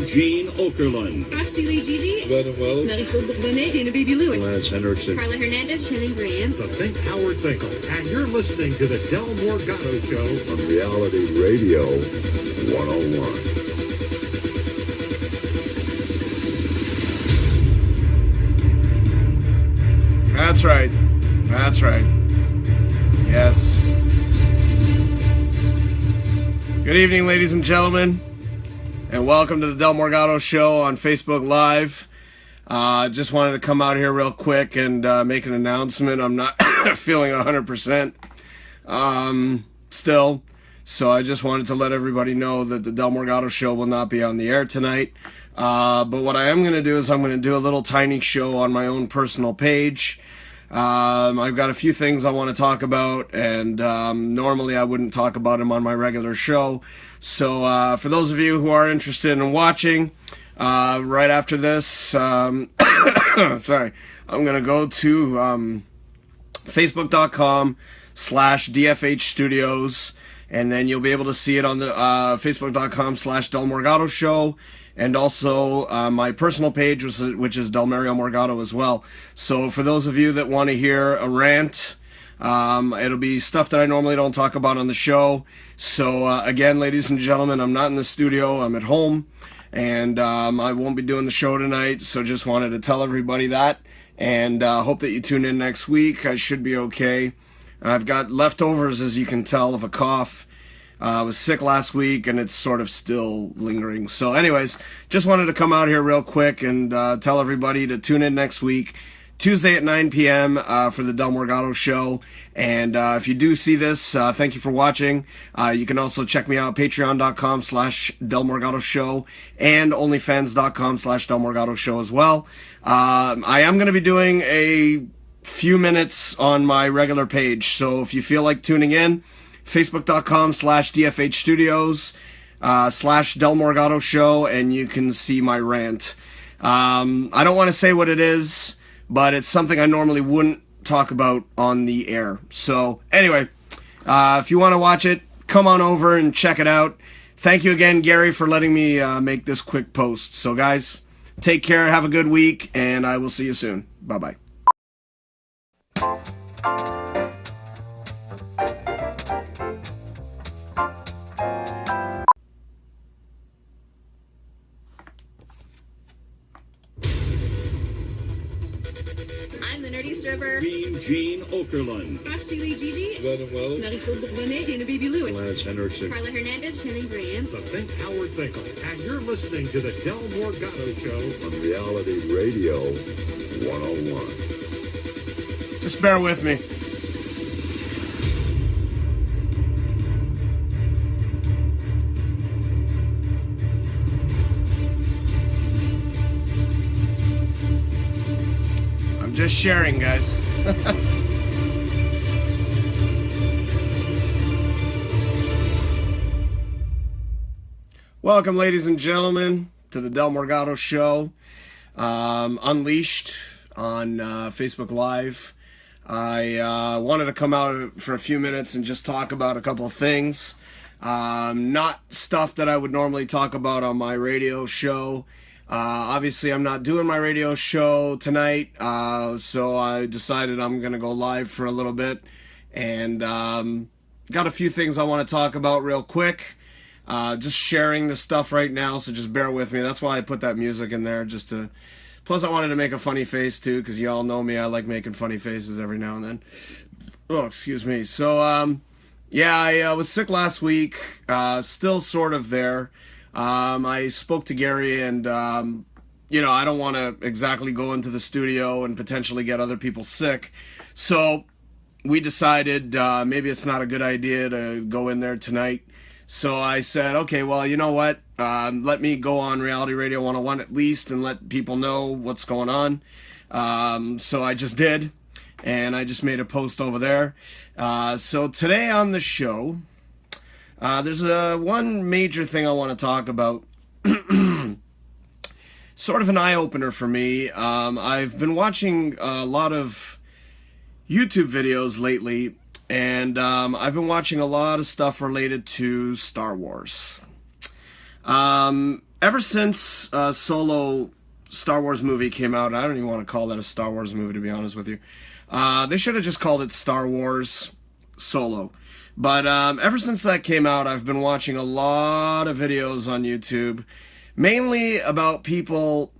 Gene Okerlund, Frosty Lee Gigi, Glenn Wells, Marie-Claude Bourbonnais, Dana Baby Lewis, Lance Henriksen, Carla Hernandez, Shannon Graham. The Think Howard Finkel, and you're listening to the Del Morgado Show on Reality Radio 101. That's right. That's right. Yes. Good evening, ladies and gentlemen, and welcome to the Del Morgado Show on Facebook Live. Just wanted to come out here real quick and make an announcement. I'm not feeling 100% still, so I just wanted to let everybody know that the Del Morgado Show will not be on the air tonight. But what I am going to do is I'm going to do a little tiny show on my own personal page. I've got a few things I want to talk about, and normally I wouldn't talk about them on my regular show. So for those of you who are interested in watching, right after this, sorry, I'm going to go to facebook.com/DFH Studios, and then you'll be able to see it on the facebook.com/Del Morgado Show. And also my personal page, which is Del Mario Morgado as well. So for those of you that want to hear a rant, it'll be stuff that I normally don't talk about on the show. So again, ladies and gentlemen, I'm not in the studio. I'm at home. And I won't be doing the show tonight. So just wanted to tell everybody that. And hope that you tune in next week. I should be okay. I've got leftovers, as you can tell, of a cough. I was sick last week, and it's sort of still lingering. So anyways, just wanted to come out here real quick and tell everybody to tune in next week, Tuesday at 9 p.m. For the Del Morgado Show. And if you do see this, thank you for watching. You can also check me out, patreon.com/Del Morgado Show and onlyfans.com/Del Morgado Show as well. I am going to be doing a few minutes on my regular page. So if you feel like tuning in, facebook.com/DFH Studios /Del Morgado Show, and you can see my rant. I don't want to say what it is, but it's something I normally wouldn't talk about on the air. So anyway, if you want to watch it, come on over and check it out. Thank you again, Gary, for letting me make this quick post. So guys, take care, have a good week, and I will see you soon. Bye-bye. I'm the nerdy stripper, Gene Okerlund, Frosty Lee Gigi, Glenn Wells, Marie-Claude Bourbonnais, Dana Baby Lewis, Lance Henriksen, Carla Hernandez, Shannon Graham. The Think Howard Finkel, and you're listening to the Del Morgado Show on Reality Radio 101. Just bear with me. I'm just sharing, guys. Welcome, ladies and gentlemen, to the Del Morgado Show, Unleashed on Facebook Live. I wanted to come out for a few minutes and just talk about a couple of things. Not stuff that I would normally talk about on my radio show. Obviously, I'm not doing my radio show tonight, so I decided I'm going to go live for a little bit. And got a few things I want to talk about real quick. Just sharing the stuff right now, so just bear with me. That's why I put that music in there, just to... Plus, I wanted to make a funny face, too, because you all know me. I like making funny faces every now and then. Oh, excuse me. So, yeah, I was sick last week. Still sort of there. I spoke to Gary, and, you know, I don't want to exactly go into the studio and potentially get other people sick. So, we decided maybe it's not a good idea to go in there tonight. So I said, okay, well, you know what? Let me go on Reality Radio 101 at least and let people know what's going on. So I just did, and I just made a post over there. So today on the show, there's one major thing I want to talk about. Sort of an eye-opener for me. I've been watching a lot of YouTube videos lately, and I've been watching a lot of stuff related to Star Wars. ever since Solo Star Wars movie came out, I don't even want to call that a Star Wars movie, to be honest with you. They should have just called it Star Wars Solo. But ever since that came out, I've been watching a lot of videos on YouTube, mainly about people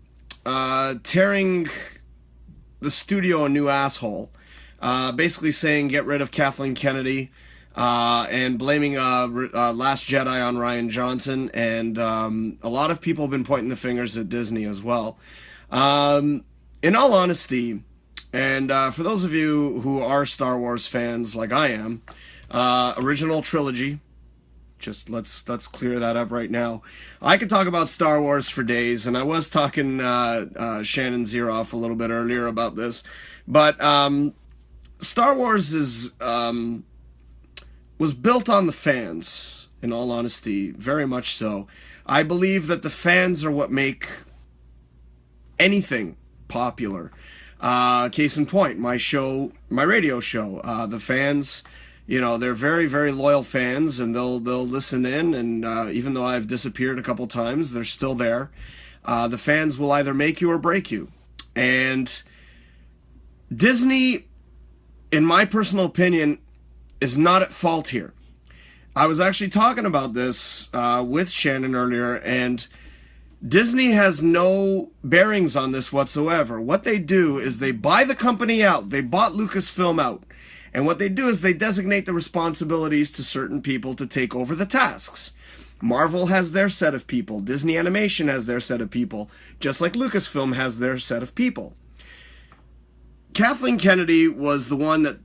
tearing the studio a new asshole. Basically saying get rid of Kathleen Kennedy, and blaming Last Jedi on Rian Johnson. And a lot of people have been pointing the fingers at Disney as well. In all honesty, and for those of you who are Star Wars fans like I am, original trilogy, just let's clear that up right now. I could talk about Star Wars for days, and I was talking Shannon Zeroff a little bit earlier about this, but Star Wars was built on the fans, in all honesty, very much so. I believe that the fans are what make anything popular. Case in point, my radio show, the fans, you know, they're very, very loyal fans, and they'll listen in, and even though I've disappeared a couple times, they're still there. The fans will either make you or break you. And Disney, in my personal opinion, is not at fault here. I was actually talking about this with Shannon earlier, and Disney has no bearings on this whatsoever. What they do is they buy the company out. They bought LucasFilm out. And what they do is they designate the responsibilities to certain people to take over the tasks. Marvel has their set of people. Disney Animation has their set of people. Just like LucasFilm has their set of people. Kathleen Kennedy was the one that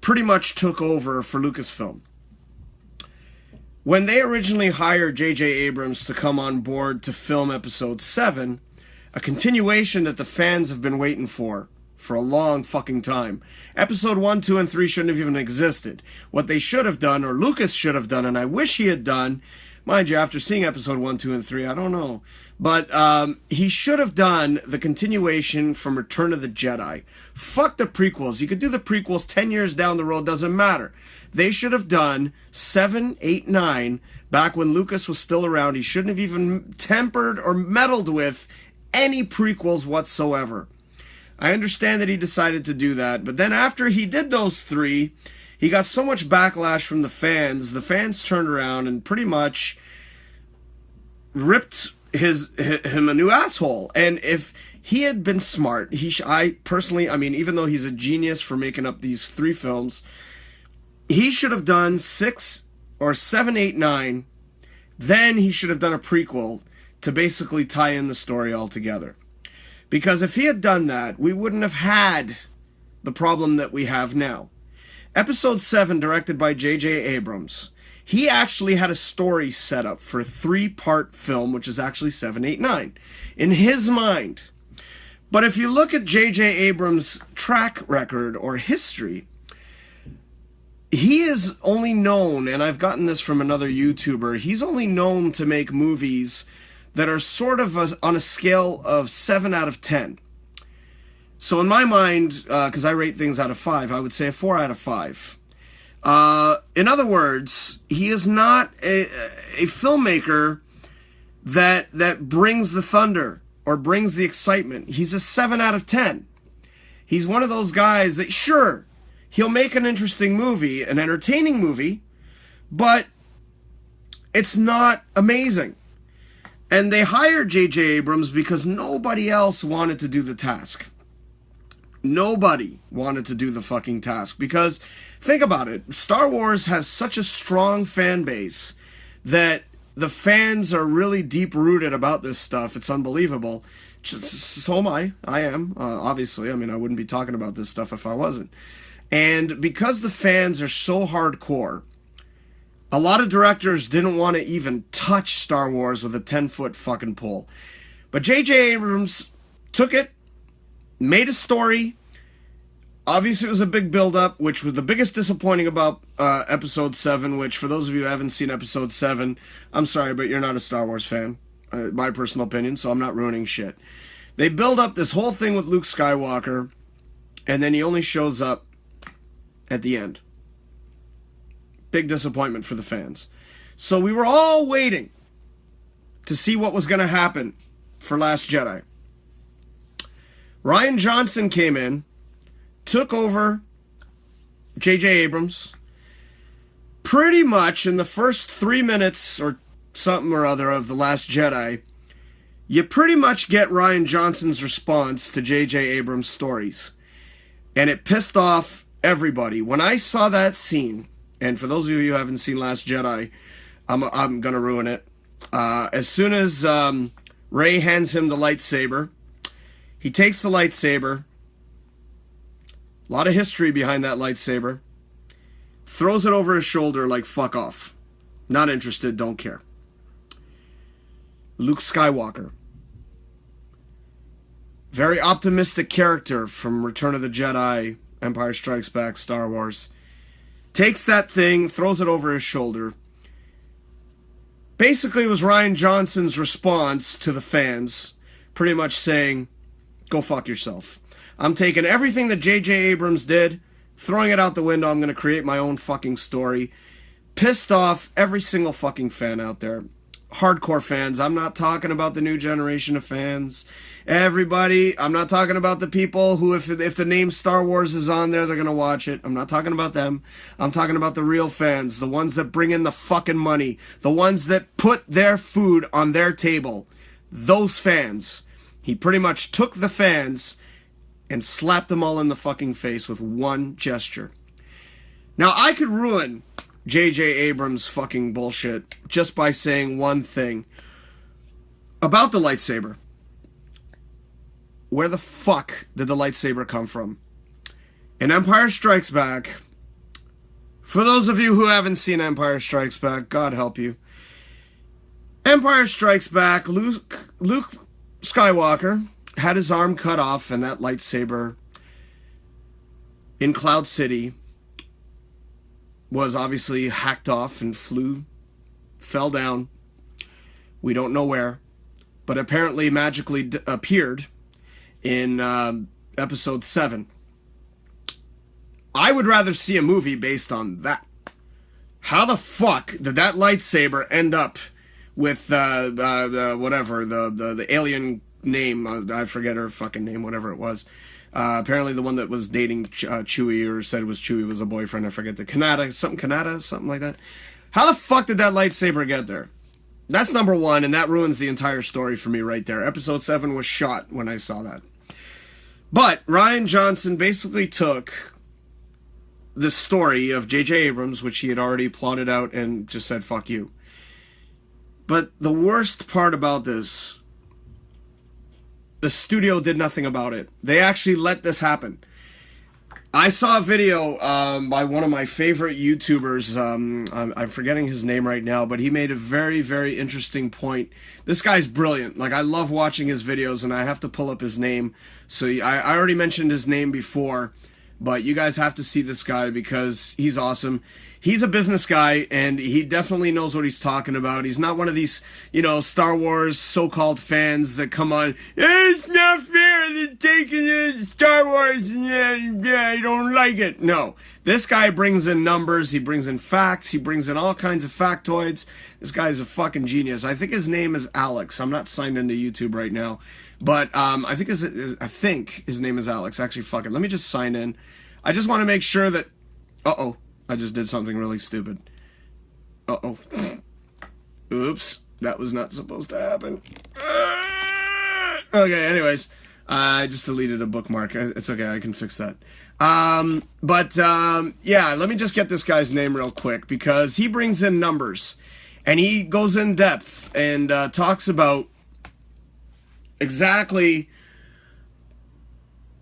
pretty much took over for Lucasfilm. When they originally hired J.J. Abrams to come on board to film Episode 7, a continuation that the fans have been waiting for a long fucking time. Episode 1, 2, and 3 shouldn't have even existed. What they should have done, or Lucas should have done, and I wish he had done, mind you, after seeing Episode 1, 2, and 3, I don't know, but he should have done the continuation from Return of the Jedi. Fuck the prequels. You could do the prequels 10 years down the road, doesn't matter. They should have done 7, 8, 9, back when Lucas was still around. He shouldn't have even tempered or meddled with any prequels whatsoever. I understand that he decided to do that, but then after he did those 3, he got so much backlash from the fans. The fans turned around and pretty much ripped him a new asshole. And if he had been smart, I personally, I mean, even though he's a genius for making up these 3 films, he should have done 6 or 7, 8, 9. Then he should have done a prequel to basically tie in the story all together. Because if he had done that, we wouldn't have had the problem that we have now. Episode 7, directed by J.J. Abrams, he actually had a story set up for a 3-part film, which is actually 7, 8, 9, in his mind. But if you look at J.J. Abrams' track record or history, he is only known, and I've gotten this from another YouTuber, he's only known to make movies that are sort of on a scale of 7 out of 10. So in my mind, because I rate things out of 5, I would say a 4 out of 5. In other words, he is not a filmmaker that brings the thunder or brings the excitement. He's a 7 out of 10. He's one of those guys that, sure, he'll make an interesting movie, an entertaining movie, but it's not amazing. And they hired J.J. Abrams because nobody else wanted to do the task. Nobody wanted to do the fucking task. Because, think about it, Star Wars has such a strong fan base that the fans are really deep-rooted about this stuff. It's unbelievable. So am I. I am, obviously. I mean, I wouldn't be talking about this stuff if I wasn't. And because the fans are so hardcore, a lot of directors didn't want to even touch Star Wars with a 10-foot fucking pole. But J.J. Abrams took it, made a story. Obviously, it was a big build-up, which was the biggest disappointing about Episode 7, which, for those of you who haven't seen Episode 7, I'm sorry, but you're not a Star Wars fan, my personal opinion, so I'm not ruining shit. They build up this whole thing with Luke Skywalker, and then he only shows up at the end. Big disappointment for the fans. So we were all waiting to see what was going to happen for Last Jedi. Rian Johnson came in, took over J.J. Abrams. Pretty much in the first 3 minutes or something or other of The Last Jedi, you pretty much get Rian Johnson's response to J.J. Abrams' stories. And it pissed off everybody. When I saw that scene, and for those of you who haven't seen Last Jedi, I'm going to ruin it. As soon as Rey hands him the lightsaber, he takes the lightsaber, a lot of history behind that lightsaber, throws it over his shoulder like fuck off. Not interested, don't care. Luke Skywalker. Very optimistic character from Return of the Jedi, Empire Strikes Back, Star Wars. Takes that thing, throws it over his shoulder. Basically, it was Rian Johnson's response to the fans, pretty much saying, go fuck yourself. I'm taking everything that J.J. Abrams did, throwing it out the window. I'm going to create my own fucking story. Pissed off every single fucking fan out there. Hardcore fans. I'm not talking about the new generation of fans. Everybody, I'm not talking about the people who, if the name Star Wars is on there, they're going to watch it. I'm not talking about them. I'm talking about the real fans, the ones that bring in the fucking money, the ones that put their food on their table. Those fans. He pretty much took the fans and slapped them all in the fucking face with one gesture. Now, I could ruin J.J. Abrams' fucking bullshit just by saying one thing about the lightsaber. Where the fuck did the lightsaber come from? In Empire Strikes Back, for those of you who haven't seen Empire Strikes Back, God help you. Empire Strikes Back, Luke Skywalker had his arm cut off, and that lightsaber in Cloud City was obviously hacked off and fell down. We don't know where, but apparently magically appeared in episode 7. I would rather see a movie based on that. How the fuck did that lightsaber end up with whatever the alien name? I forget her fucking name, whatever it was. Apparently the one that was dating Chewie, or said was Chewie, was a boyfriend. I forget the Kanata, something like that. How the fuck did that lightsaber get there? That's number one, and that ruins the entire story for me right there. Episode 7 was shot when I saw that. But Rian Johnson basically took the story of J.J. Abrams, which he had already plotted out, and just said, fuck you. But the worst part about this, the studio did nothing about it. They actually let this happen. I saw a video by one of my favorite YouTubers. I'm forgetting his name right now, but he made a very, very interesting point. This guy's brilliant. Like, I love watching his videos, and I have to pull up his name. So I already mentioned his name before, but you guys have to see this guy because he's awesome. He's a business guy, and he definitely knows what he's talking about. He's not one of these, Star Wars so-called fans that come on, it's not fair they're taking Star Wars, and I don't like it. No. This guy brings in numbers, he brings in facts, he brings in all kinds of factoids. This guy's a fucking genius. I think his name is Alex. I'm not signed into YouTube right now, but I think his name is Alex. Actually, fuck it. Let me just sign in. I just want to make sure that... Uh-oh. I just did something really stupid. Uh-oh. Oops. That was not supposed to happen. Okay, anyways. I just deleted a bookmark. It's okay, I can fix that. Yeah, let me just get this guy's name real quick, because he brings in numbers. And he goes in depth and talks about exactly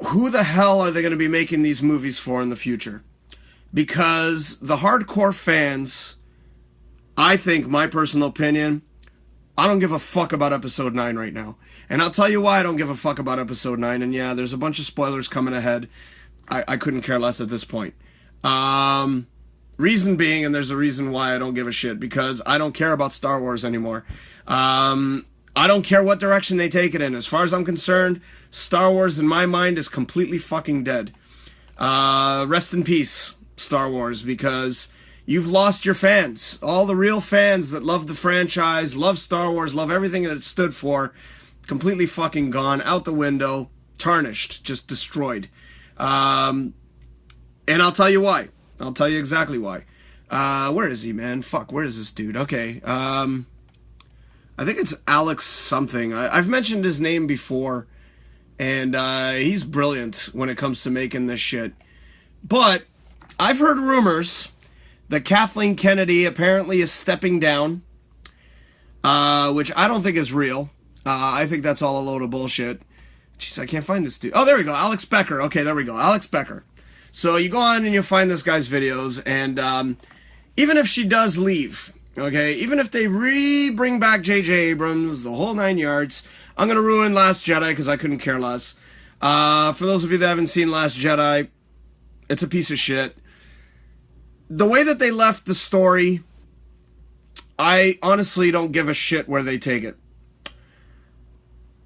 who the hell are they going to be making these movies for in the future. Because the hardcore fans, I think, my personal opinion, I don't give a fuck about Episode 9 right now. And I'll tell you why I don't give a fuck about Episode 9. And yeah, there's a bunch of spoilers coming ahead. I couldn't care less at this point. Reason being, and there's a reason why I don't give a shit, because I don't care about Star Wars anymore. I don't care what direction they take it in. As far as I'm concerned, Star Wars in my mind is completely fucking dead. Rest in peace, Star Wars, because You've lost your fans. All the real fans that love the franchise, love Star Wars, love everything that it stood for, completely fucking gone, out the window, tarnished, just destroyed. And I'll tell you why. I'll tell you exactly why. Where is he, man? Fuck, where is this dude? Okay. I think it's Alex something. I've mentioned his name before, and he's brilliant when it comes to making this shit. But I've heard rumors that Kathleen Kennedy apparently is stepping down, which I don't think is real. I think that's all a load of bullshit. Jeez, I can't find this dude. Oh, there we go. Alex Becker. Okay, there we go. Alex Becker. So you go on and you find this guy's videos, and even if she does leave, okay, even if they bring back J.J. Abrams, the whole 9 yards, I'm going to ruin Last Jedi because I couldn't care less. For those of you that haven't seen Last Jedi, it's a piece of shit. The way that they left the story, I honestly don't give a shit where they take it.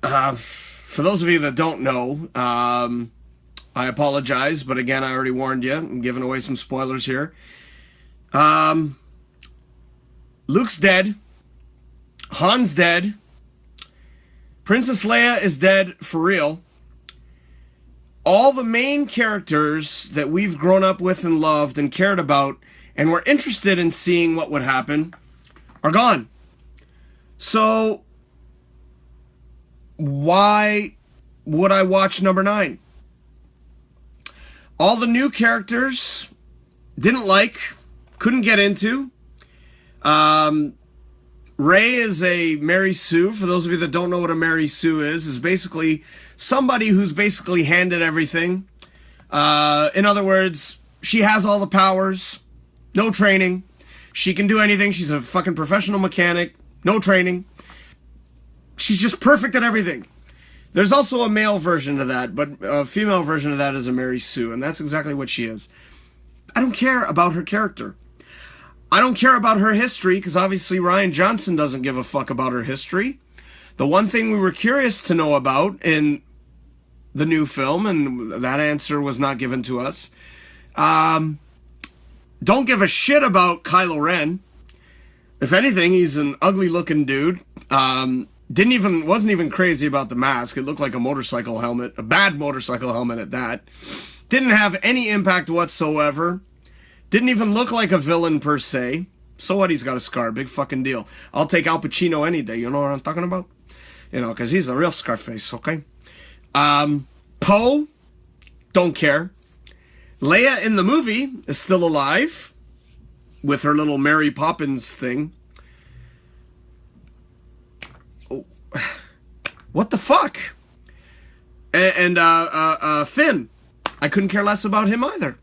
For those of you that don't know, I apologize, but again, I already warned you. I'm giving away some spoilers here. Luke's dead. Han's dead. Princess Leia is dead for real. All the main characters that we've grown up with and loved and cared about and were interested in seeing what would happen are gone. So why would I watch number 9? All the new characters didn't like, couldn't get into. Rey is a Mary Sue. For those of you that don't know what a Mary Sue is basically somebody who's basically handed everything. In other words, she has all the powers, no training. She can do anything. She's a fucking professional mechanic, no training. She's just perfect at everything. There's also a male version of that, but a female version of that is a Mary Sue, and that's exactly what she is. I don't care about her character. I don't care about her history, because obviously Rian Johnson doesn't give a fuck about her history. The one thing we were curious to know about in the new film, and that answer was not given to us, don't give a shit about Kylo Ren. If anything, he's an ugly-looking dude. Wasn't even crazy about the mask. It looked like a motorcycle helmet, a bad motorcycle helmet at that. Didn't have any impact whatsoever. Didn't even look like a villain per se. So what? He's got a scar. Big fucking deal. I'll take Al Pacino any day. You know what I'm talking about? You know, because he's a real Scarface, okay? Poe, don't care. Leia in the movie is still alive with her little Mary Poppins thing. Oh, what the fuck? And Finn, I couldn't care less about him either.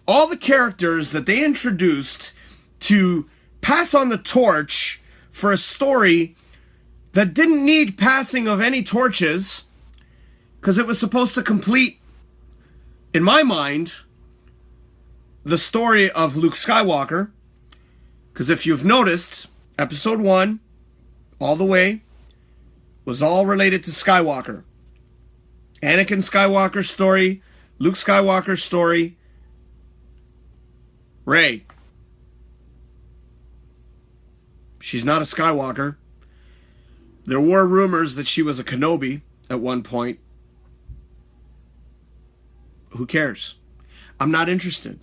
All the characters that they introduced to pass on the torch for a story that didn't need passing of any torches, because it was supposed to complete, in my mind, the story of Luke Skywalker. Because if you've noticed, episode 1, all the way, was all related to Skywalker. Anakin Skywalker's story, Luke Skywalker's story, Rey. She's not a Skywalker. There were rumors that she was a Kenobi at one point. Who cares? I'm not interested.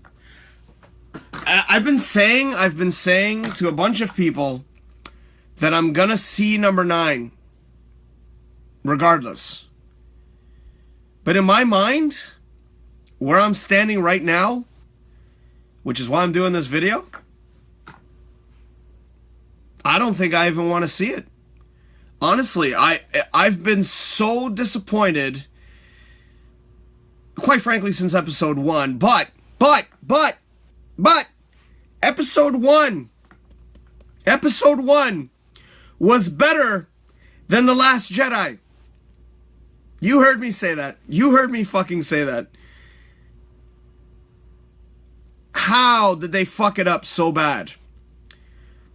I've been saying to a bunch of people that I'm gonna see number 9 regardless. But in my mind, where I'm standing right now, which is why I'm doing this video, I don't think I even want to see it. Honestly, I've been so disappointed, quite frankly, since episode 1. But episode 1 was better than The Last Jedi. You heard me say that. You heard me fucking say that. How did they fuck it up so bad?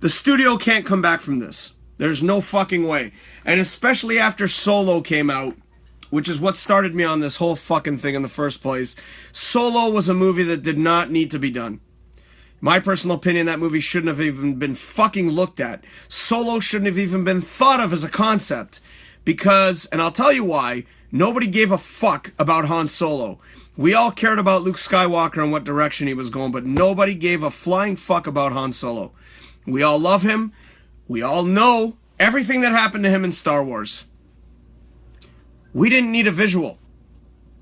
The studio can't come back from this. There's no fucking way. And especially after Solo came out, which is what started me on this whole fucking thing in the first place. Solo was a movie that did not need to be done. My personal opinion, that movie shouldn't have even been fucking looked at. Solo shouldn't have even been thought of as a concept. Because, and I'll tell you why, nobody gave a fuck about Han Solo. We all cared about Luke Skywalker and what direction he was going, but nobody gave a flying fuck about Han Solo. We all love him. We all know everything that happened to him in Star Wars. We didn't need a visual.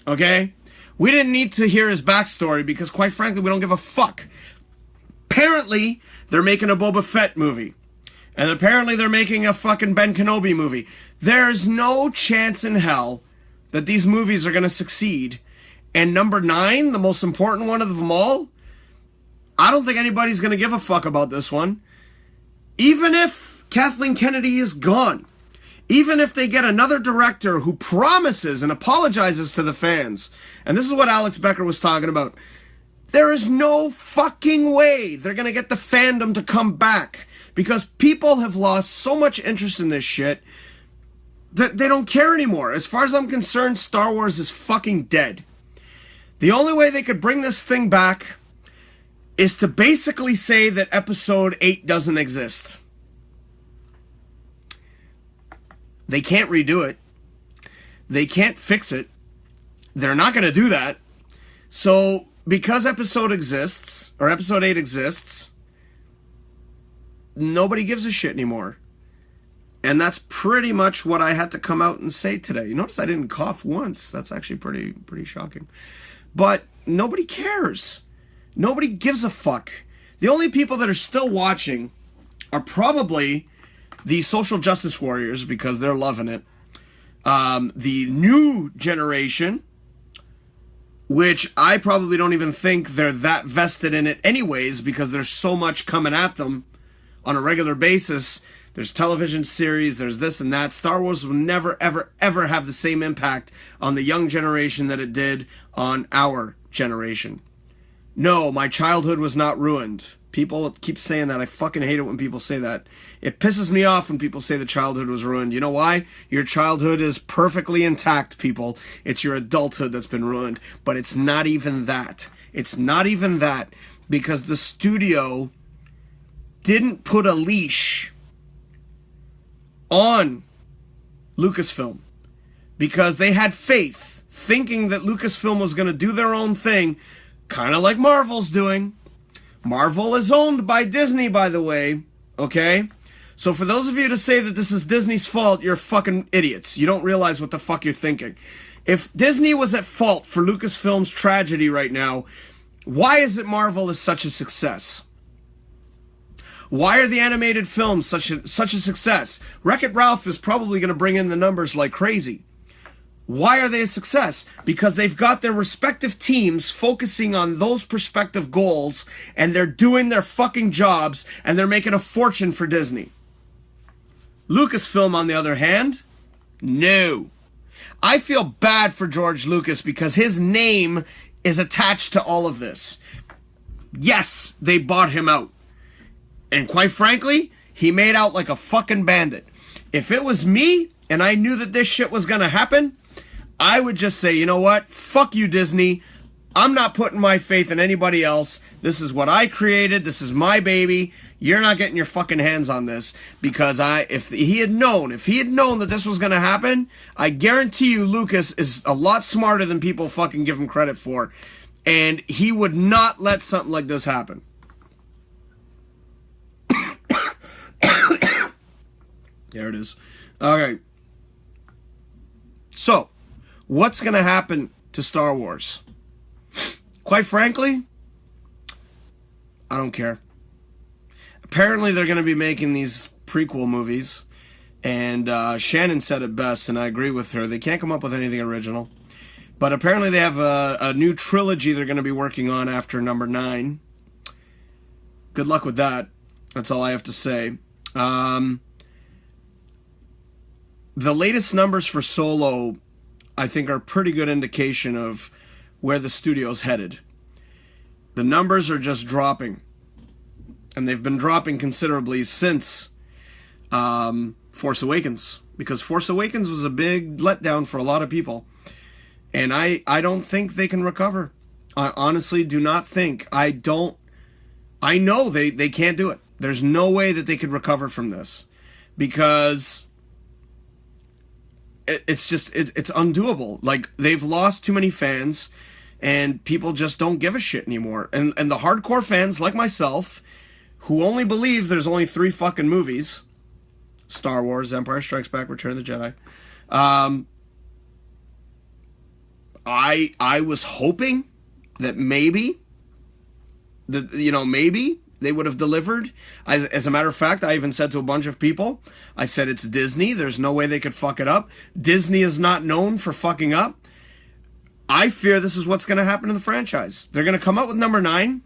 Okay? We didn't need to hear his backstory because, quite frankly, we don't give a fuck. Apparently, they're making a Boba Fett movie. And apparently they're making a fucking Ben Kenobi movie. There's no chance in hell that these movies are going to succeed. And number 9, the most important one of them all, I don't think anybody's going to give a fuck about this one. Even if Kathleen Kennedy is gone. Even if they get another director who promises and apologizes to the fans. And this is what Alex Becker was talking about. There is no fucking way they're going to get the fandom to come back. Because people have lost so much interest in this shit that they don't care anymore. As far as I'm concerned, Star Wars is fucking dead. The only way they could bring this thing back is to basically say that Episode 8 doesn't exist. They can't redo it. They can't fix it. They're not going to do that. So, because Episode 8 exists, nobody gives a shit anymore. And that's pretty much what I had to come out and say today. You notice I didn't cough once. That's actually pretty shocking. But nobody cares. Nobody gives a fuck. The only people that are still watching are probably the social justice warriors because they're loving it. The new generation, which I probably don't even think they're that vested in it anyways because there's so much coming at them on a regular basis. There's television series, there's this and that. Star Wars will never, ever, ever have the same impact on the young generation that it did on our generation. No, my childhood was not ruined. People keep saying that. I fucking hate it when people say that. It pisses me off when people say the childhood was ruined. You know why? Your childhood is perfectly intact, people. It's your adulthood that's been ruined. But it's not even that. It's not even that. Because the studio didn't put a leash on LucasFilm. Because they had faith, thinking that LucasFilm was going to do their own thing, kind of like Marvel's doing. Marvel is owned by Disney, by the way, okay? So for those of you to say that this is Disney's fault, you're fucking idiots. You don't realize what the fuck you're thinking. If Disney was at fault for Lucasfilm's tragedy right now, why is it Marvel is such a success? Why are the animated films such a success? Wreck-It Ralph is probably going to bring in the numbers like crazy. Why are they a success? Because they've got their respective teams focusing on those prospective goals, and they're doing their fucking jobs, and they're making a fortune for Disney. Lucasfilm, on the other hand, no. I feel bad for George Lucas because his name is attached to all of this. Yes, they bought him out. And quite frankly, he made out like a fucking bandit. If it was me, and I knew that this shit was gonna happen, I would just say, you know what? Fuck you, Disney. I'm not putting my faith in anybody else. This is what I created. This is my baby. You're not getting your fucking hands on this. Because if he had known that this was going to happen, I guarantee you Lucas is a lot smarter than people fucking give him credit for. And he would not let something like this happen. There it is. Okay. So, what's going to happen to Star Wars? Quite frankly, I don't care. Apparently, they're going to be making these prequel movies. And Shannon said it best, and I agree with her. They can't come up with anything original. But apparently, they have a new trilogy they're going to be working on after number 9. Good luck with that. That's all I have to say. The latest numbers for Solo, I think, are a pretty good indication of where the studio's headed. The numbers are just dropping. And they've been dropping considerably since Force Awakens. Because Force Awakens was a big letdown for a lot of people. And I don't think they can recover. I honestly do not think. I don't I know they can't do it. There's no way that they could recover from this, because it's undoable. Like, they've lost too many fans, and people just don't give a shit anymore. And the hardcore fans like myself, who only believe there's only 3 fucking movies, Star Wars, Empire Strikes Back, Return of the Jedi, I was hoping that maybe they would have delivered. As a matter of fact, I even said to a bunch of people, I said, it's Disney. There's no way they could fuck it up. Disney is not known for fucking up. I fear this is what's going to happen to the franchise. They're going to come out with number 9.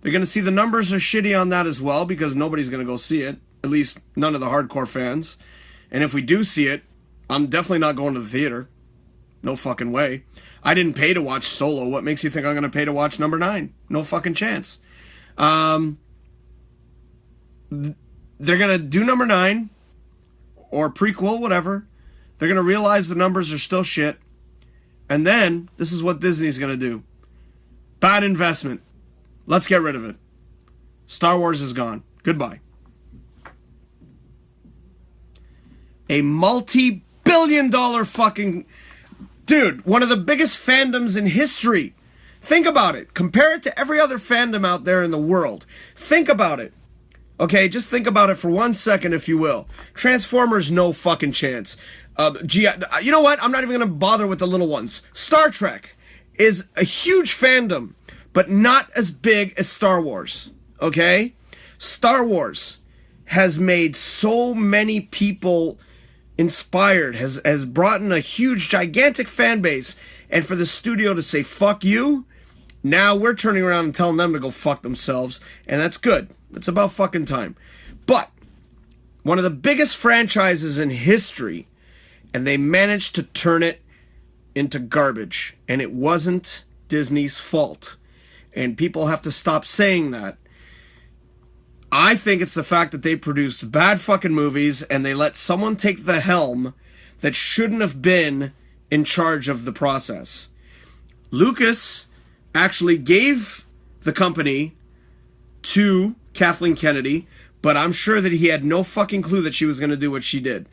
They're going to see the numbers are shitty on that as well, because nobody's going to go see it. At least none of the hardcore fans. And if we do see it, I'm definitely not going to the theater. No fucking way. I didn't pay to watch Solo. What makes you think I'm going to pay to watch number 9? No fucking chance. They're going to do number 9 or prequel, whatever. They're going to realize the numbers are still shit. And then this is what Disney's going to do. Bad investment. Let's get rid of it. Star Wars is gone. Goodbye. A multi-billion-dollar fucking... Dude, one of the biggest fandoms in history. Think about it. Compare it to every other fandom out there in the world. Think about it. Okay, just think about it for 1 second, if you will. Transformers, no fucking chance. You know what? I'm not even going to bother with the little ones. Star Trek is a huge fandom, but not as big as Star Wars. Okay? Star Wars has made so many people inspired, has brought in a huge, gigantic fan base, and for the studio to say, fuck you, now we're turning around and telling them to go fuck themselves, and that's good. It's about fucking time. But one of the biggest franchises in history, and they managed to turn it into garbage, and it wasn't Disney's fault, and people have to stop saying that. I think it's the fact that they produced bad fucking movies and they let someone take the helm that shouldn't have been in charge of the process. Lucas actually gave the company to Kathleen Kennedy, but I'm sure that he had no fucking clue that she was going to do what she did.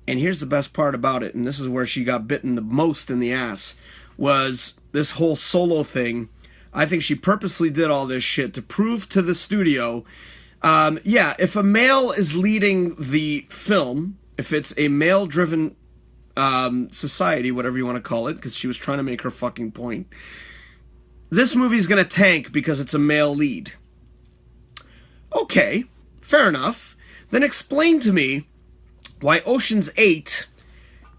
And here's the best part about it, and this is where she got bitten the most in the ass, was this whole Solo thing. I think she purposely did all this shit to prove to the studio, if a male is leading the film, if it's a male-driven society, whatever you want to call it, because she was trying to make her fucking point, this movie's going to tank because it's a male lead. Okay, fair enough. Then explain to me why Ocean's 8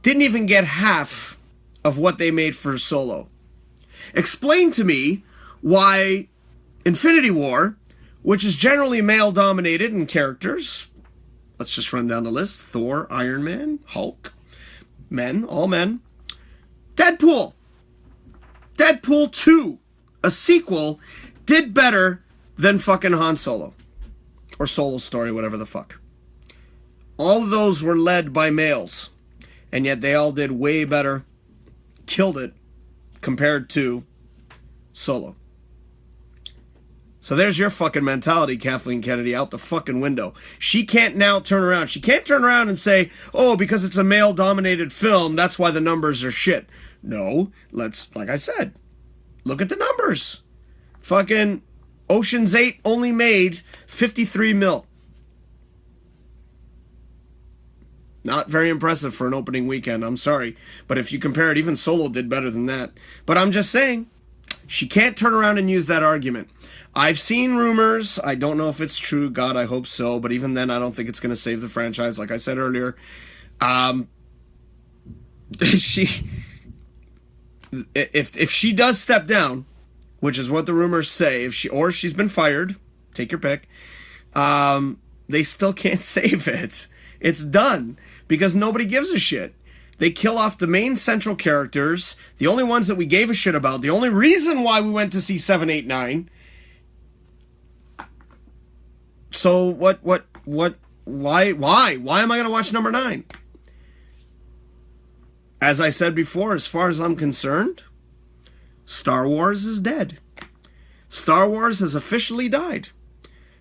didn't even get half of what they made for Solo. Explain to me why Infinity War, which is generally male-dominated in characters, let's just run down the list: Thor, Iron Man, Hulk, men, all men. Deadpool 2, a sequel, did better than fucking Han Solo. Or Solo Story, whatever the fuck. All of those were led by males, and yet they all did way better, killed it, compared to Solo. So there's your fucking mentality, Kathleen Kennedy, out the fucking window. She can't now turn around. She can't turn around and say, oh, because it's a male-dominated film, that's why the numbers are shit. No, like I said, look at the numbers. Fucking Ocean's 8 only made 53 mil. Not very impressive for an opening weekend, I'm sorry. But if you compare it, even Solo did better than that. But I'm just saying, she can't turn around and use that argument. I've seen rumors. I don't know if it's true. God, I hope so. But even then, I don't think it's going to save the franchise. Like I said earlier, if she does step down, which is what the rumors say, or she's been fired, take your pick, they still can't save it. It's done because nobody gives a shit. They kill off the main central characters, the only ones that we gave a shit about, the only reason why we went to see 7, 8, 9. So why am I going to watch number 9? As I said before, as far as I'm concerned, Star Wars is dead. Star Wars has officially died.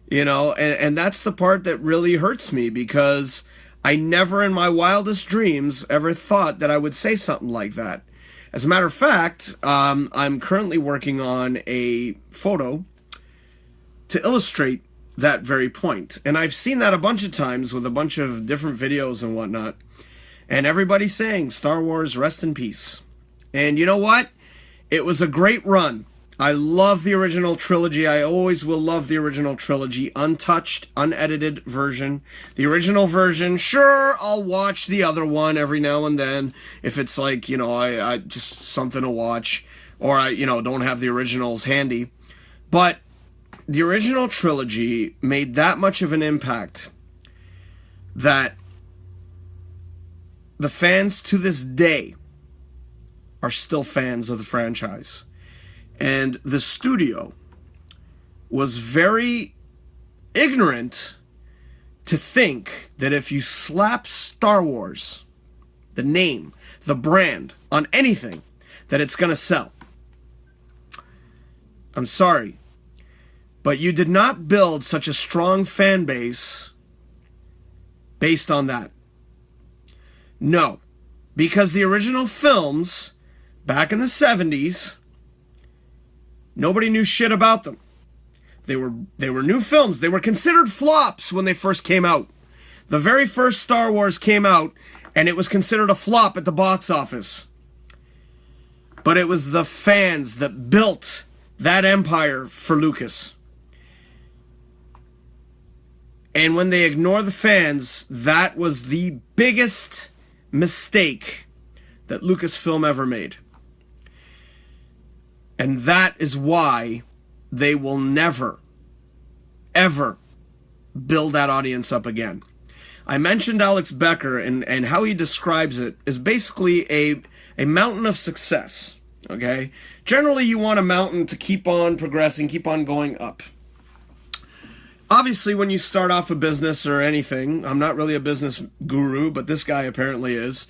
You know, and that's the part that really hurts me, because I never in my wildest dreams ever thought that I would say something like that. As a matter of fact, I'm currently working on a photo to illustrate that very point. And I've seen that a bunch of times with a bunch of different videos and whatnot. And everybody's saying, Star Wars, rest in peace. And you know what? It was a great run. I love the original trilogy. I always will love the original trilogy. Untouched, unedited version. The original version, sure, I'll watch the other one every now and then. If it's like, you know, I just something to watch. Or I, you know, don't have the originals handy. But the original trilogy made that much of an impact that the fans to this day are still fans of the franchise. And the studio was very ignorant to think that if you slap Star Wars, the name, the brand, on anything, that it's going to sell. I'm sorry, but you did not build such a strong fan base based on that. No, because the original films back in the 70s, nobody knew shit about them. They were new films. They were considered flops when they first came out. The very first Star Wars came out, and it was considered a flop at the box office. But it was the fans that built that empire for Lucas. And when they ignore the fans, that was the biggest mistake that LucasFilm ever made. And that is why they will never, ever build that audience up again. I mentioned Alex Becker, and how he describes it is basically a mountain of success, okay? Generally, you want a mountain to keep on progressing, keep on going up. Obviously, when you start off a business or anything, I'm not really a business guru, but this guy apparently is.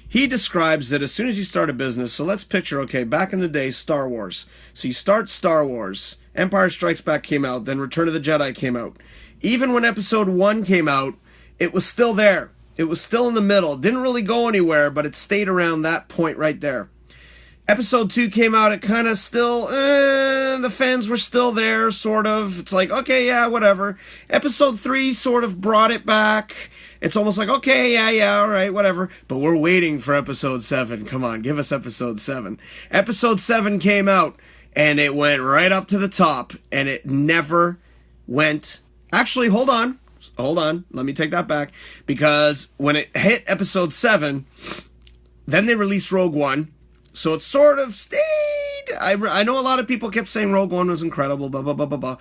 He describes that as soon as you start a business, so let's picture, okay, back in the day, Star Wars. So you start Star Wars, Empire Strikes Back came out, then Return of the Jedi came out. Even when Episode 1 came out, it was still there. It was still in the middle. It didn't really go anywhere, but it stayed around that point right there. Episode 2 came out, it kind of still, the fans were still there, sort of. It's like, okay, yeah, whatever. Episode 3 sort of brought it back. It's almost like, okay, yeah, all right, whatever. But we're waiting for Episode 7. Come on, give us Episode 7. Episode 7 came out, and it went right up to the top, and it never went... Actually, hold on. Let me take that back. Because when it hit Episode 7, then they released Rogue One. So it sort of stayed. I know a lot of people kept saying Rogue One was incredible, blah, blah, blah, blah, blah.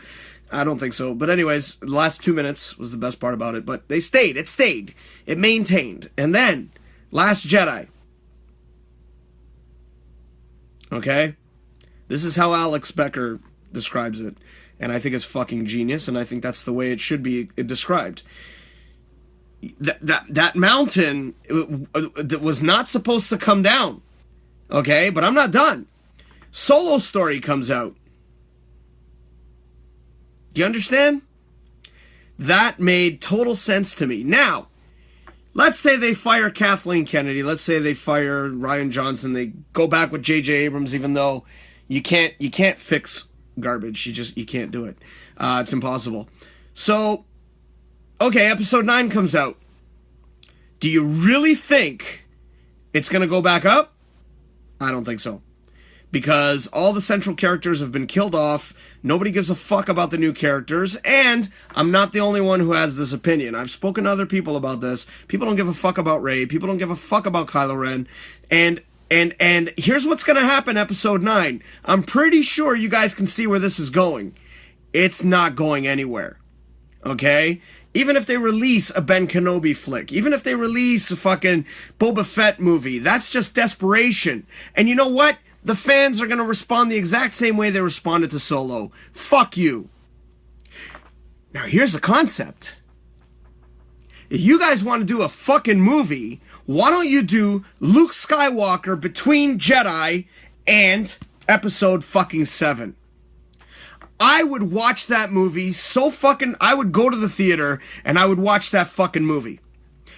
I don't think so. But anyways, the last 2 minutes was the best part about it. But they stayed. It stayed. It maintained. And then, Last Jedi. Okay? This is how Alex Becker describes it. And I think it's fucking genius, and I think that's the way it should be described. That mountain that was not supposed to come down. Okay? But I'm not done. Solo Story comes out. You understand? That made total sense to me. Now, let's say they fire Kathleen Kennedy. Let's say they fire Rian Johnson. They go back with J.J. Abrams, even though you can't fix garbage. You can't do it. It's impossible. So, okay, Episode 9 comes out. Do you really think it's going to go back up? I don't think so. Because all the central characters have been killed off. Nobody gives a fuck about the new characters. And I'm not the only one who has this opinion. I've spoken to other people about this. People don't give a fuck about Rey. People don't give a fuck about Kylo Ren. And here's what's going to happen, Episode 9. I'm pretty sure you guys can see where this is going. It's not going anywhere. Okay? Even if they release a Ben Kenobi flick, even if they release a fucking Boba Fett movie, that's just desperation. And you know what? The fans are going to respond the exact same way they responded to Solo. Fuck you. Now, here's a concept. If you guys want to do a fucking movie, why don't you do Luke Skywalker between Jedi and Episode fucking 7? I would watch that movie I would go to the theater and I would watch that fucking movie.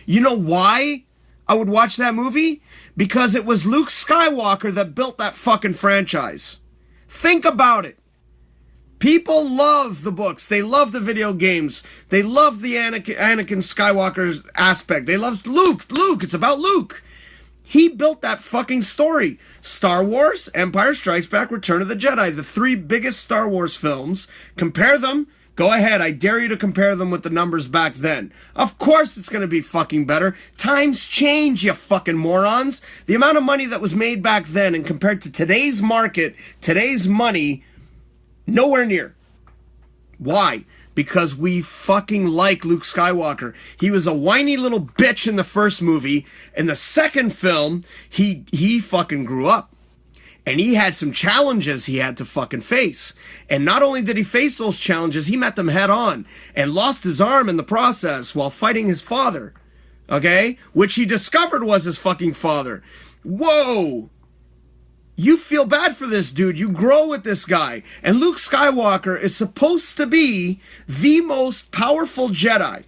You know why I would watch that movie? Because it was Luke Skywalker that built that fucking franchise. Think about it. People love the books. They love the video games. They love the Anakin Skywalker aspect. They love Luke. It's about Luke. He built that fucking story. Star Wars, Empire Strikes Back, Return of the Jedi. The 3 biggest Star Wars films. Compare them. Go ahead. I dare you to compare them with the numbers back then. Of course it's going to be fucking better. Times change, you fucking morons. The amount of money that was made back then and compared to today's market, today's money, nowhere near. Why? Because we fucking like Luke Skywalker. He was a whiny little bitch in the first movie. In the second film, he fucking grew up. And he had some challenges he had to fucking face. And not only did he face those challenges, he met them head on. And lost his arm in the process while fighting his father. Okay? Which he discovered was his fucking father. Whoa! You feel bad for this dude. You grow with this guy. And Luke Skywalker is supposed to be the most powerful Jedi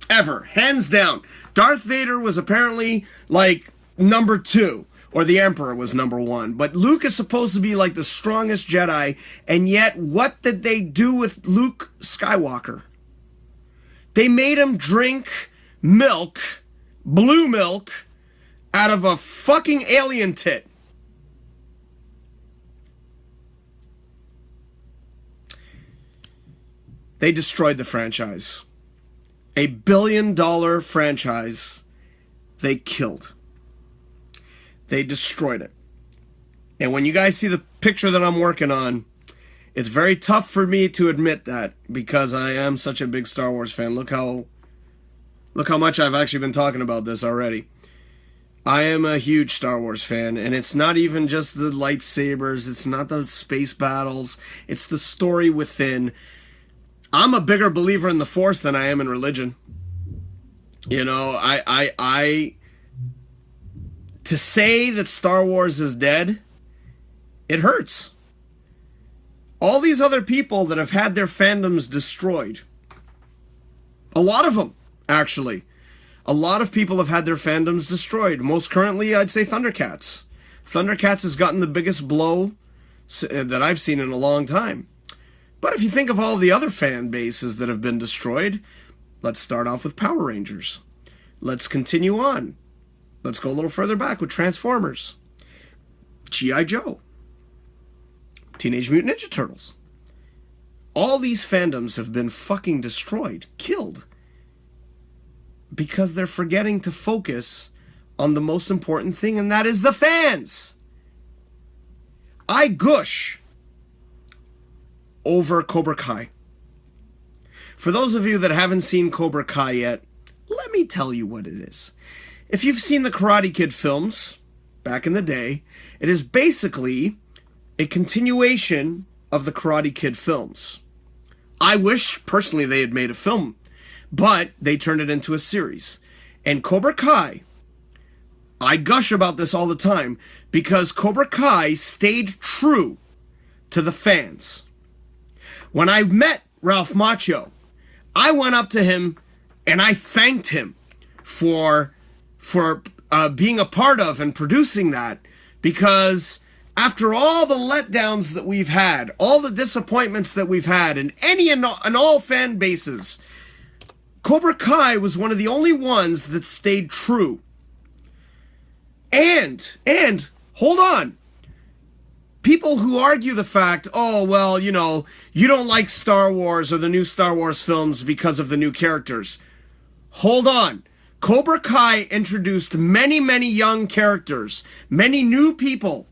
ever. Hands down. Darth Vader was apparently like number 2. Or the Emperor was number 1. But Luke is supposed to be like the strongest Jedi. And yet, what did they do with Luke Skywalker? They made him drink milk, blue milk, out of a fucking alien tit. They destroyed the franchise. $1 billion franchise they killed. They destroyed it. And when you guys see the picture that I'm working on, it's very tough for me to admit that because I am such a big Star Wars fan. Look how much I've actually been talking about this already. I am a huge Star Wars fan, and it's not even just the lightsabers, it's not the space battles, it's the story within. I'm a bigger believer in the Force than I am in religion. You know, to say that Star Wars is dead, it hurts. All these other people that have had their fandoms destroyed, a lot of them, actually, a lot of people have had their fandoms destroyed. Most currently, I'd say Thundercats. Thundercats has gotten the biggest blow that I've seen in a long time. But if you think of all the other fan bases that have been destroyed, let's start off with Power Rangers. Let's continue on. Let's go a little further back with Transformers. G.I. Joe. Teenage Mutant Ninja Turtles. All these fandoms have been fucking destroyed, killed. Because they're forgetting to focus on the most important thing, and that is the fans. I gush over Cobra Kai. For those of you that haven't seen Cobra Kai yet, let me tell you what it is. If you've seen the Karate Kid films back in the day, it is basically a continuation of the Karate Kid films. I wish, personally, they had made a film, but they turned it into a series. And Cobra Kai, I gush about this all the time, because Cobra Kai stayed true to the fans. When I met Ralph Macchio, I went up to him and I thanked him for being a part of and producing that, because after all the letdowns that we've had, all the disappointments that we've had in any and all fan bases, Cobra Kai was one of the only ones that stayed true. And hold on. People who argue the fact, oh, well, you know, you don't like Star Wars or the new Star Wars films because of the new characters. Hold on. Cobra Kai introduced many, many young characters, many new people.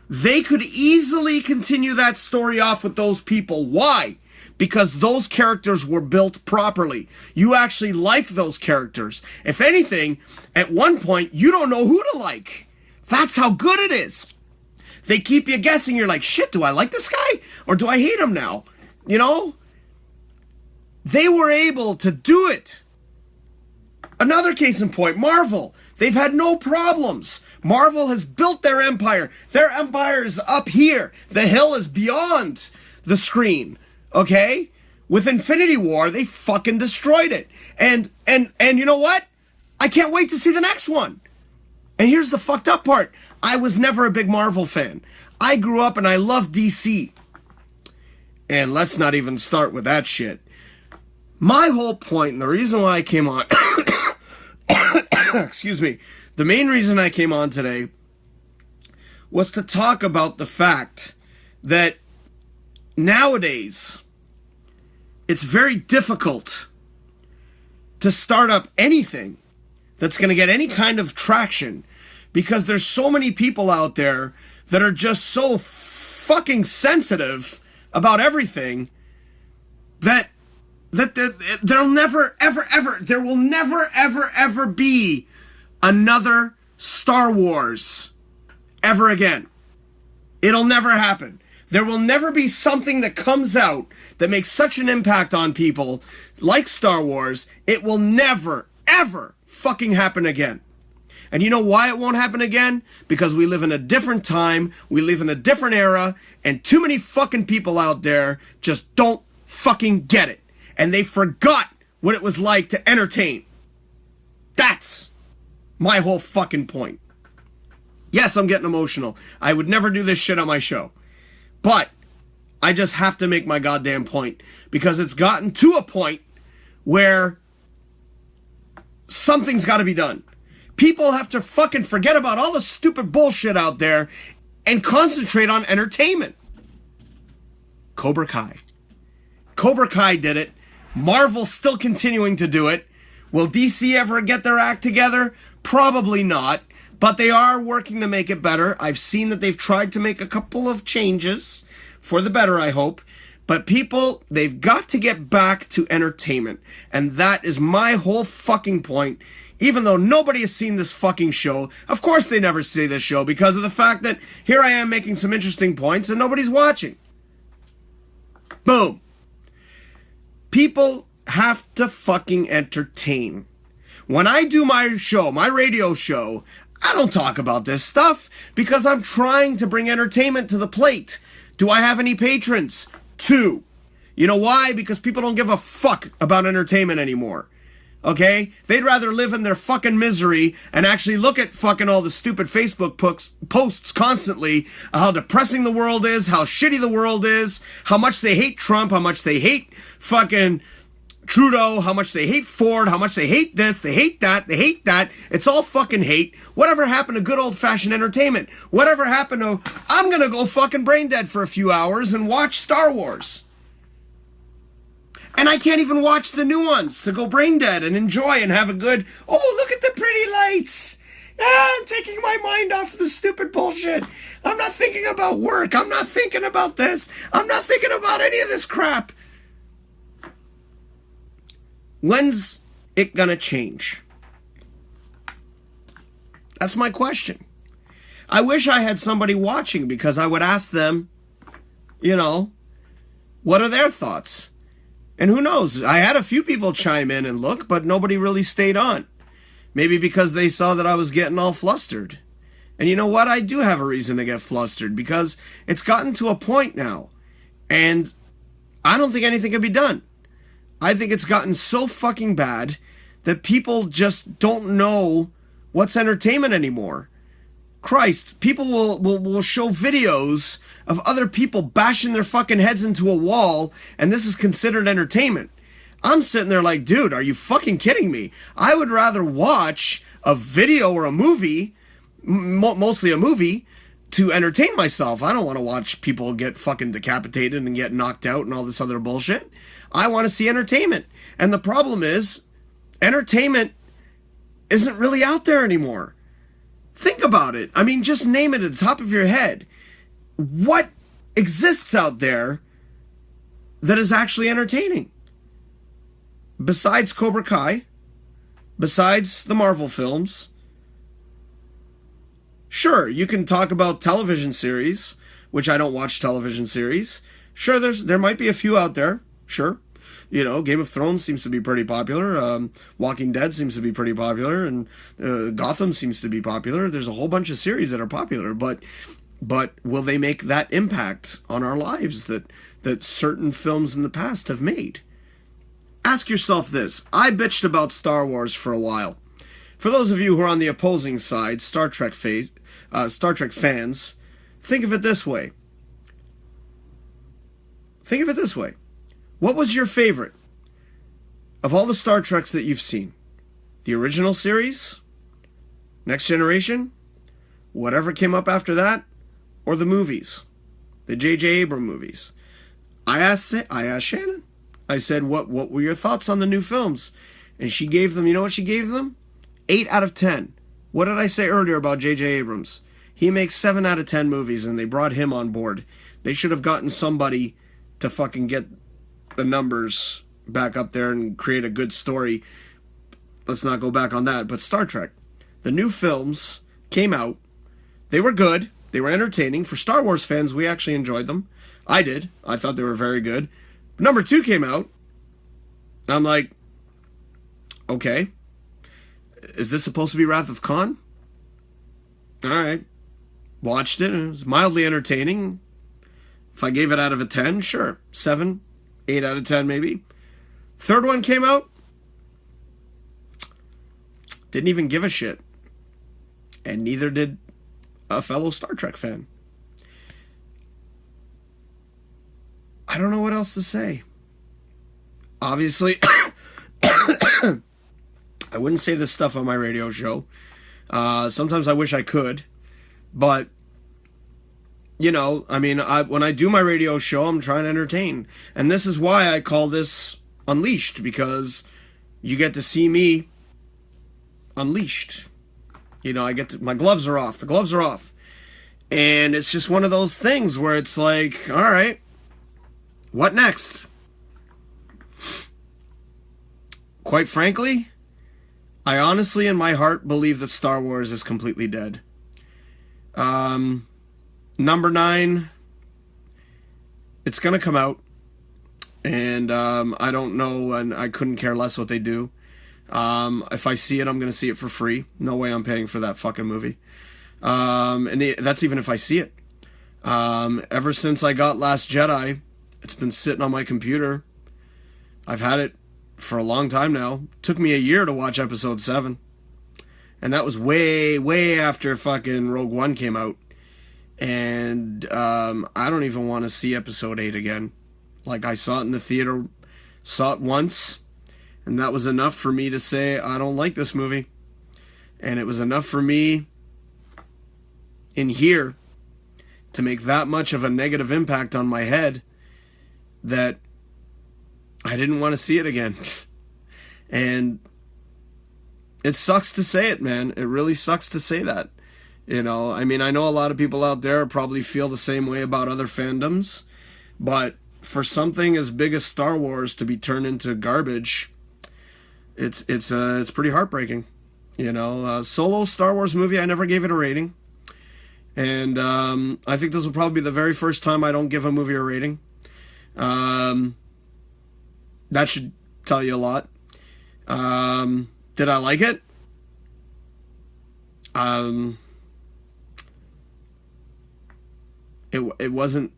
They could easily continue that story off with those people. Why? Because those characters were built properly. You actually like those characters. If anything, at one point, you don't know who to like. That's how good it is. They keep you guessing. You're like, shit, do I like this guy? Or do I hate him now? You know? They were able to do it. Another case in point, Marvel. They've had no problems. Marvel has built their empire. Their empire is up here. The hill is beyond the screen. Okay? With Infinity War, they fucking destroyed it. And you know what? I can't wait to see the next one. And here's the fucked up part. I was never a big Marvel fan. I grew up and I loved DC. And let's not even start with that shit. My whole point, and the reason why I came on, excuse me, the main reason I came on today was to talk about the fact that nowadays it's very difficult to start up anything that's going to get any kind of traction because there's so many people out there that are just so fucking sensitive about everything that there'll never ever ever there will never ever ever be another Star Wars ever again. It'll never happen. There will never be something that comes out that makes such an impact on people like Star Wars. It will never ever fucking happen again. And you know why it won't happen again? Because we live in a different time, we live in a different era, and too many fucking people out there just don't fucking get it. And they forgot what it was like to entertain. That's my whole fucking point. Yes, I'm getting emotional. I would never do this shit on my show. But I just have to make my goddamn point. Because it's gotten to a point where something's got to be done. People have to fucking forget about all the stupid bullshit out there and concentrate on entertainment. Cobra Kai. Cobra Kai did it. Marvel's still continuing to do it. Will DC ever get their act together? Probably not. But they are working to make it better. I've seen that they've tried to make a couple of changes for the better, I hope. But people, they've got to get back to entertainment. And that is my whole fucking point. Even though nobody has seen this fucking show. Of course they never see this show because of the fact that here I am making some interesting points and nobody's watching. Boom. People have to fucking entertain. When I do my show, my radio show, I don't talk about this stuff because I'm trying to bring entertainment to the plate. Do I have any patrons? 2. You know why? Because people don't give a fuck about entertainment anymore. Okay? They'd rather live in their fucking misery and actually look at fucking all the stupid Facebook posts constantly, how depressing the world is, how shitty the world is, how much they hate Trump, how much they hate fucking Trudeau, how much they hate Ford, how much they hate this, they hate that, they hate that. It's all fucking hate. Whatever happened to good old-fashioned entertainment? Whatever happened to, I'm gonna go fucking brain dead for a few hours and watch Star Wars. And I can't even watch the new ones to go brain dead and enjoy and have a good, oh, look at the pretty lights. I'm taking my mind off of the stupid bullshit. I'm not thinking about work. I'm not thinking about this. I'm not thinking about any of this crap. When's it gonna change? That's my question. I wish I had somebody watching because I would ask them, you know, what are their thoughts? And who knows? I had a few people chime in and look, but nobody really stayed on. Maybe because they saw that I was getting all flustered. And you know what? I do have a reason to get flustered because it's gotten to a point now. And I don't think anything can be done. I think it's gotten so fucking bad that people just don't know what's entertainment anymore. Christ, people will show videos of other people bashing their fucking heads into a wall, and this is considered entertainment. I'm sitting there like, dude, are you fucking kidding me? I would rather watch a video or a movie, mostly a movie, to entertain myself. I don't want to watch people get fucking decapitated and get knocked out and all this other bullshit. I want to see entertainment. And the problem is, entertainment isn't really out there anymore. Think about it. I mean, just name it at the top of your head. What exists out there that is actually entertaining? Besides Cobra Kai, besides the Marvel films, sure, you can talk about television series, which I don't watch television series. Sure, there might be a few out there, sure. Game of Thrones seems to be pretty popular. Walking Dead seems to be pretty popular, and Gotham seems to be popular. There's a whole bunch of series that are popular, but will they make that impact on our lives that certain films in the past have made? Ask yourself this. I bitched about Star Wars for a while. For those of you who are on the opposing side, Star Trek fans, think of it this way. What was your favorite of all the Star Treks that you've seen? The original series? Next Generation? Whatever came up after that? Or the movies? The J.J. Abrams movies? I asked Shannon. I said, what were your thoughts on the new films? And she gave them, you know what she gave them? 8 out of 10. What did I say earlier about J.J. Abrams? He makes 7 out of 10 movies, and they brought him on board. They should have gotten somebody to fucking get the numbers back up there and create a good story. Let's not go back on that. But Star Trek. The new films came out. They were good. They were entertaining. For Star Wars fans, we actually enjoyed them. I did. I thought they were very good. Number 2 came out. I'm like, okay. Is this supposed to be Wrath of Khan? Alright. Watched it. It was mildly entertaining. If I gave it out of a 10, sure. 7, 8 out of 10 maybe. Third one came out. Didn't even give a shit. And neither did a fellow Star Trek fan. I don't know what else to say. Obviously, I wouldn't say this stuff on my radio show. Sometimes I wish I could. But, when I do my radio show, I'm trying to entertain. And this is why I call this Unleashed, because you get to see me unleashed. My gloves are off. The gloves are off. And it's just one of those things where it's like, all right, what next? Quite frankly, I honestly in my heart believe that Star Wars is completely dead. Number 9, it's going to come out. And I don't know, and I couldn't care less what they do. If I see it, I'm going to see it for free. No way I'm paying for that fucking movie. That's even if I see it. Ever since I got Last Jedi, it's been sitting on my computer. I've had it for a long time now. Took me a year to watch Episode 7. And that was way, way after fucking Rogue One came out. And I don't even want to see Episode 8 again. Like, I saw it in the theater, saw it once, and that was enough for me to say, I don't like this movie. And it was enough for me in here to make that much of a negative impact on my head that I didn't want to see it again. And it sucks to say it, man. It really sucks to say that. I know a lot of people out there probably feel the same way about other fandoms, but for something as big as Star Wars to be turned into garbage, it's pretty heartbreaking. Solo Star Wars movie, I never gave it a rating. And I think this will probably be the very first time I don't give a movie a rating. That should tell you a lot. Did I like it? It wasn't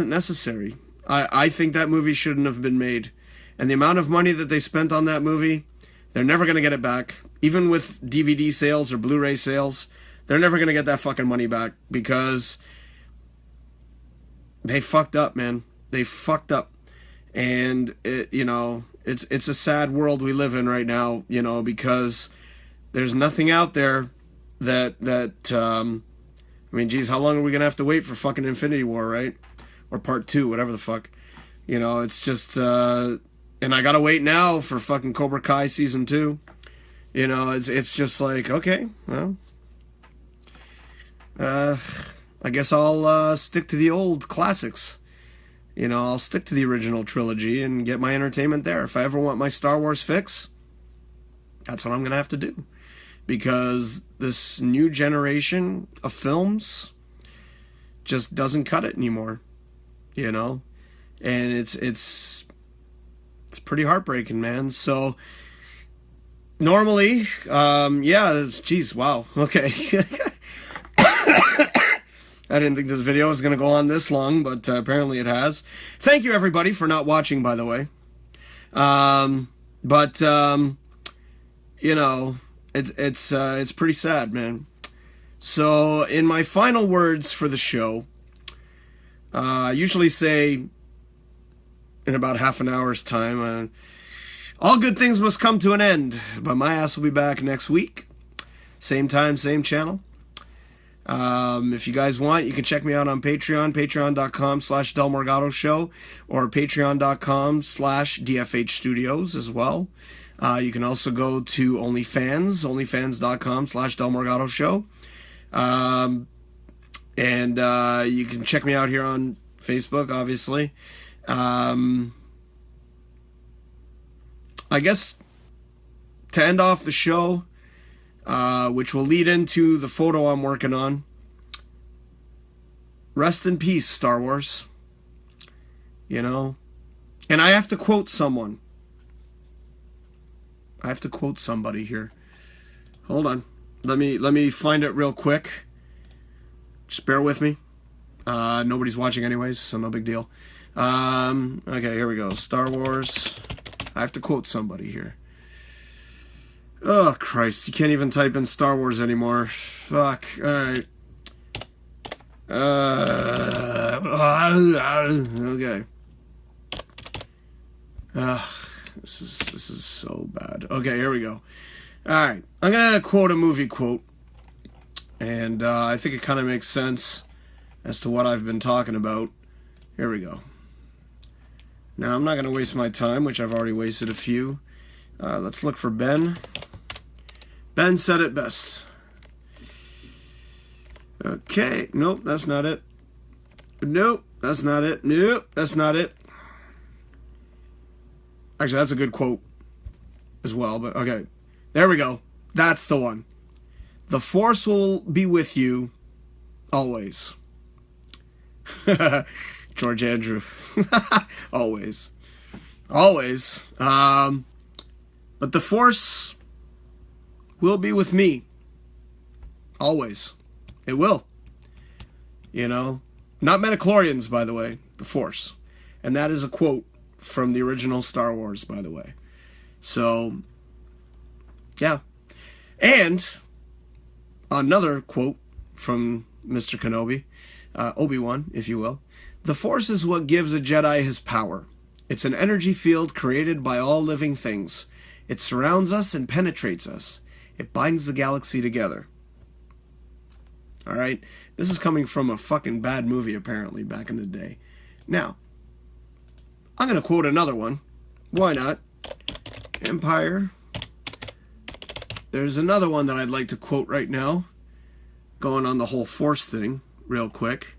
necessary. I think that movie shouldn't have been made. And the amount of money that they spent on that movie, they're never going to get it back. Even with DVD sales or Blu-ray sales, they're never going to get that fucking money back because they fucked up, man. They fucked up. And, it's a sad world we live in right now, because there's nothing out there that geez, how long are we going to have to wait for fucking Infinity War, right? Or Part 2, whatever the fuck. It's just, and I gotta wait now for fucking Cobra Kai Season 2. It's just like, okay, well, I guess I'll stick to the old classics. I'll stick to the original trilogy and get my entertainment there. If I ever want my Star Wars fix, that's what I'm going to have to do. Because this new generation of films just doesn't cut it anymore. And it's it's pretty heartbreaking, man. So normally, geez, wow, okay. I didn't think this video was going to go on this long, but apparently it has. Thank you, everybody, for not watching, by the way. You know, it's pretty sad, man. So, in my final words for the show, I usually say in about half an hour's time, all good things must come to an end, but my ass will be back next week. Same time, same channel. If you guys want, you can check me out on Patreon, patreon.com/Del Morgado Show, or patreon.com/DFH Studios as well. You can also go to OnlyFans, onlyfans.com/Del Morgado Show. And you can check me out here on Facebook, obviously. I guess to end off the show, which will lead into the photo I'm working on. Rest in peace, Star Wars. You know? And I have to quote someone. I have to quote somebody here. Hold on. Let me find it real quick. Just bear with me. Nobody's watching anyways, so no big deal. Okay, here we go. Star Wars. I have to quote somebody here. Oh, Christ. You can't even type in Star Wars anymore. Fuck. Alright. Okay. This is so bad. Okay, here we go. Alright. I'm gonna quote a movie quote. And I think it kind of makes sense as to what I've been talking about. Here we go. Now, I'm not going to waste my time, which I've already wasted a few. Let's look for Ben. Ben said it best. Okay. Nope, that's not it. Nope, that's not it. Nope, that's not it. Actually, that's a good quote as well, but okay. There we go. That's the one. The Force will be with you always. George Andrew. Always. Always. But the Force will be with me. Always. It will. You know? Not midichlorians, by the way. The Force. And that is a quote from the original Star Wars, by the way. So, yeah. And another quote from Mr. Kenobi, Obi-Wan, if you will. The Force is what gives a Jedi his power. It's an energy field created by all living things. It surrounds us and penetrates us. It binds the galaxy together. Alright? This is coming from a fucking bad movie, apparently, back in the day. Now, I'm going to quote another one. Why not? Empire. There's another one that I'd like to quote right now. Going on the whole Force thing, real quick.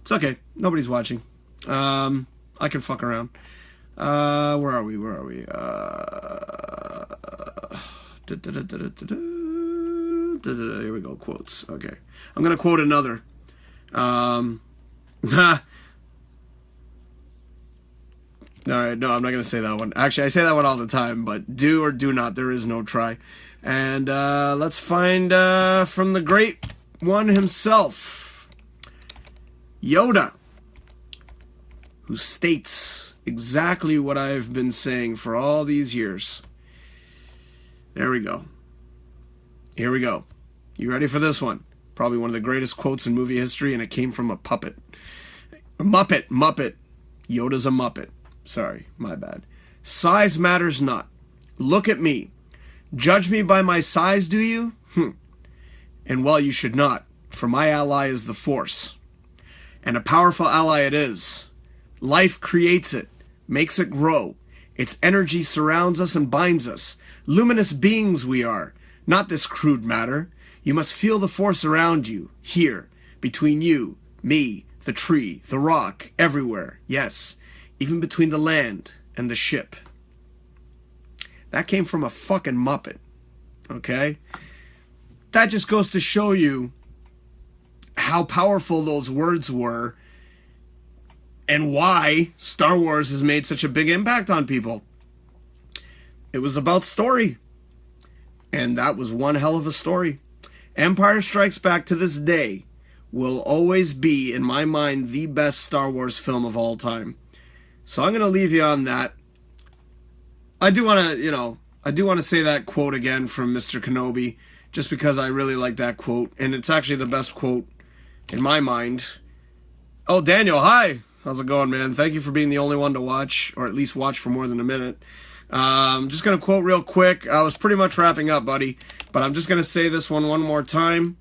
It's okay. Nobody's watching. I can fuck around. Where are we? Here we go. Quotes. Okay. I'm going to quote another. Alright, no, I'm not going to say that one. Actually, I say that one all the time, but do or do not, there is no try. And let's find from the great one himself, Yoda, who states exactly what I've been saying for all these years. There we go. Here we go. You ready for this one? Probably one of the greatest quotes in movie history, and it came from a puppet. A Muppet. Yoda's a Muppet. Sorry, my bad. Size matters not. Look at me. Judge me by my size, do you? And well, you should not, for my ally is the Force. And a powerful ally it is. Life creates it, makes it grow. Its energy surrounds us and binds us. Luminous beings we are, not this crude matter. You must feel the Force around you, here, between you, me, the tree, the rock, everywhere, yes, even between the land and the ship. That came from a fucking Muppet, okay? That just goes to show you how powerful those words were and why Star Wars has made such a big impact on people. It was about story. And that was one hell of a story. Empire Strikes Back to this day will always be, in my mind, the best Star Wars film of all time. So I'm going to leave you on that. I do want to say that quote again from Mr. Kenobi, just because I really like that quote. And it's actually the best quote in my mind. Oh, Daniel, hi. How's it going, man? Thank you for being the only one to watch, or at least watch for more than a minute. I'm just going to quote real quick. I was pretty much wrapping up, buddy. But I'm just going to say this one more time,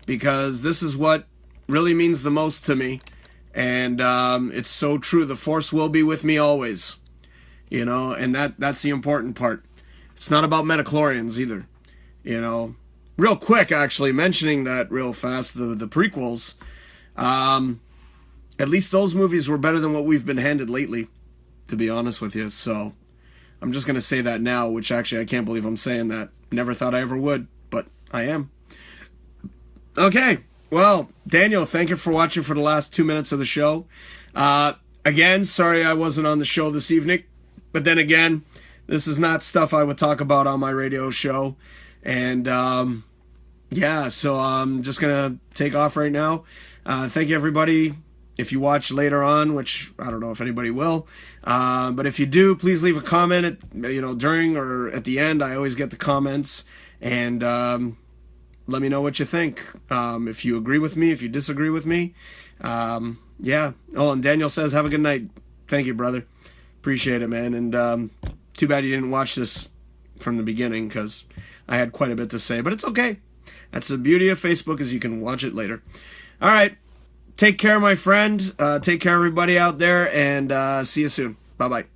because this is what really means the most to me. And it's so true. The Force will be with me always. You know, and that's the important part. It's not about midichlorians either. You know, real quick, actually, mentioning that real fast, the prequels, at least those movies were better than what we've been handed lately, to be honest with you. So I'm just going to say that now, which actually I can't believe I'm saying that. Never thought I ever would, but I am. Okay, well, Daniel, thank you for watching for the last 2 minutes of the show. Again, sorry I wasn't on the show this evening, but then again, this is not stuff I would talk about on my radio show. And yeah, so I'm just going to take off right now. Thank you, everybody. If you watch later on, which I don't know if anybody will, but if you do, please leave a comment during or at the end. I always get the comments, and let me know what you think. If you agree with me, if you disagree with me. Yeah. Oh, and Daniel says, have a good night. Thank you, brother. Appreciate it, man. And too bad you didn't watch this from the beginning, because I had quite a bit to say, but it's okay. That's the beauty of Facebook, is you can watch it later. All right. Take care, my friend. Take care, everybody out there, and see you soon. Bye-bye.